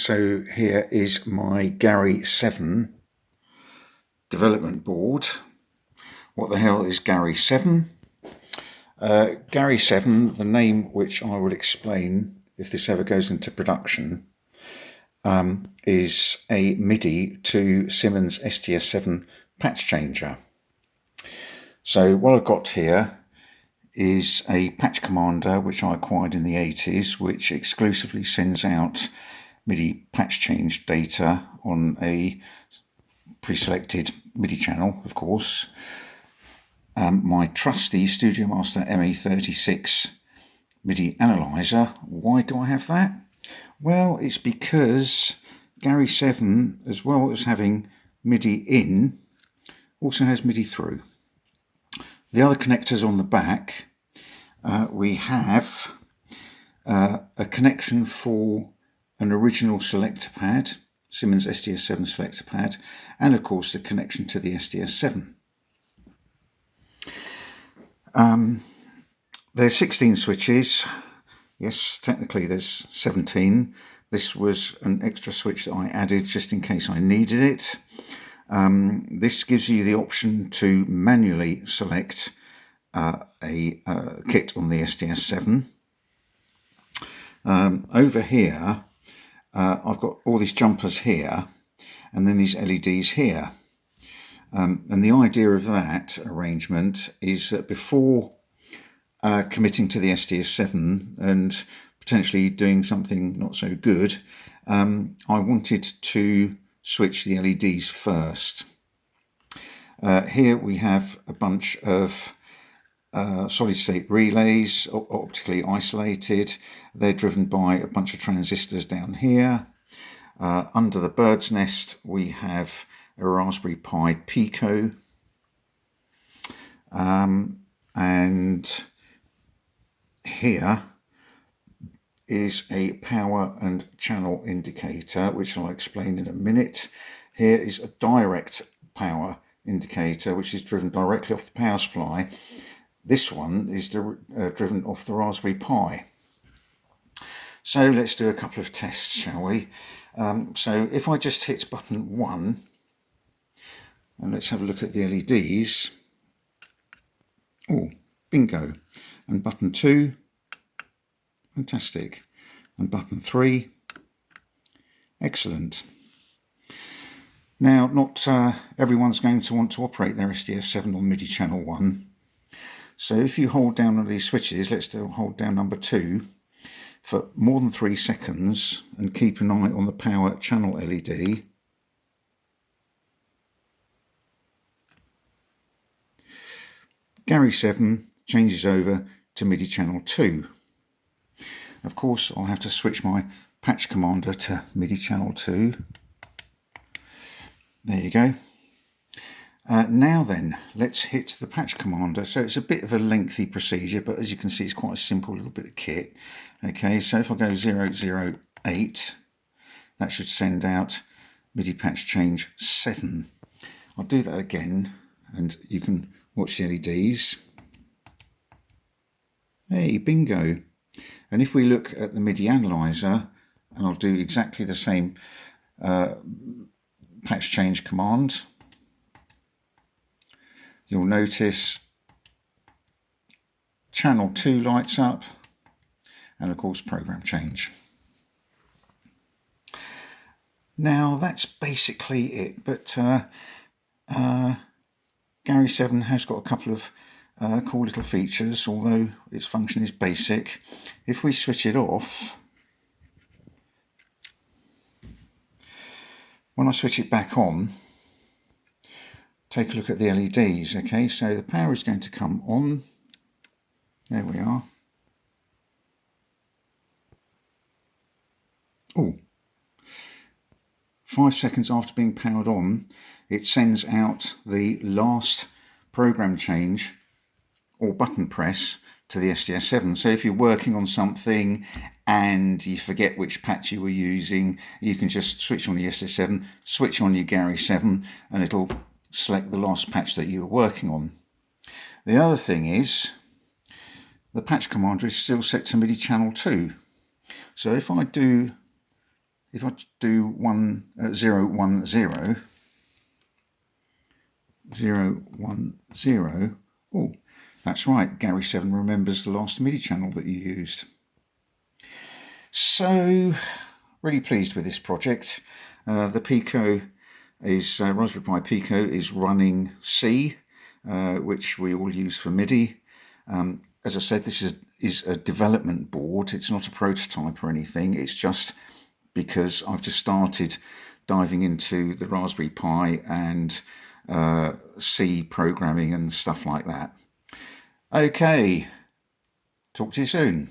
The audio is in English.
So here is my Gary 7 development board. What the hell is Gary 7? Gary 7, the name which I will explain if this ever goes into production, is a MIDI to Simmons SDS7 patch changer. So what I've got here is a patch commander which I acquired in the 80s, which exclusively sends out MIDI patch change data on a pre-selected MIDI channel, of course. My trusty Studio Master ME36 MIDI analyzer. Why do I have that? Well, it's because Gary 7, as well as having MIDI in, also has MIDI through. The other connectors on the back, we have a connection for an original selector pad, Simmons SDS7 selector pad, and of course the connection to the SDS7. There's 16 switches. Yes, technically there's 17. This was an extra switch that I added just in case I needed it. This gives you the option to manually select a kit on the SDS7. Over here, I've got all these jumpers here, and then these LEDs here. And the idea of that arrangement is that before committing to the SDS7 and potentially doing something not so good, I wanted to switch the LEDs first. Here we have a bunch of solid state relays, optically isolated. They're driven by a bunch of transistors down here. Under the bird's nest we have a Raspberry Pi Pico, and here is a power and channel indicator, which I'll explain in a minute. Here is a direct power indicator, which is driven directly off the power supply. This one is driven off the Raspberry Pi. So let's do a couple of tests, shall we? So if I just hit button 1, and let's have a look at the LEDs. Oh, bingo. And button 2, fantastic. And button 3, excellent. Now, not everyone's going to want to operate their SDS7 on MIDI channel 1. So if you hold down one of these switches, let's hold down number 2 for more than 3 seconds and keep an eye on the power channel LED. Gary 7 changes over to MIDI channel 2. Of course, I'll have to switch my patch commander to MIDI channel 2. There you go. Now then, let's hit the patch commander. So it's a bit of a lengthy procedure, but as you can see, it's quite a simple little bit of kit. Okay, so if I go 008, that should send out MIDI patch change 7. I'll do that again, and you can watch the LEDs. Hey, bingo. And if we look at the MIDI analyzer, and I'll do exactly the same patch change command, you'll notice channel 2 lights up, and of course program change. Now that's basically it, but Gary 7 has got a couple of cool little features, although its function is basic. If we switch it off, when I switch it back on, take a look at the LEDs. Okay, so the power is going to come on. There we are. Oh, 5 seconds after being powered on, it sends out the last program change or button press to the SDS7. So if you're working on something and you forget which patch you were using, you can just switch on the SDS7, switch on your Gary 7, and it'll select the last patch that you were working on. The other thing is the patch commander is still set to MIDI channel 2. So if I do if I do 0, 1, 0, 0, 1, 0, oh, that's right, Gary 7 remembers the last MIDI channel that you used. So, really pleased with this project. The Pico is, Raspberry Pi Pico is running C, which we all use for MIDI. As I said, this is a development board. It's not a prototype or anything. It's just because I've just started diving into the Raspberry Pi and C programming and stuff like that. Okay, talk to you soon.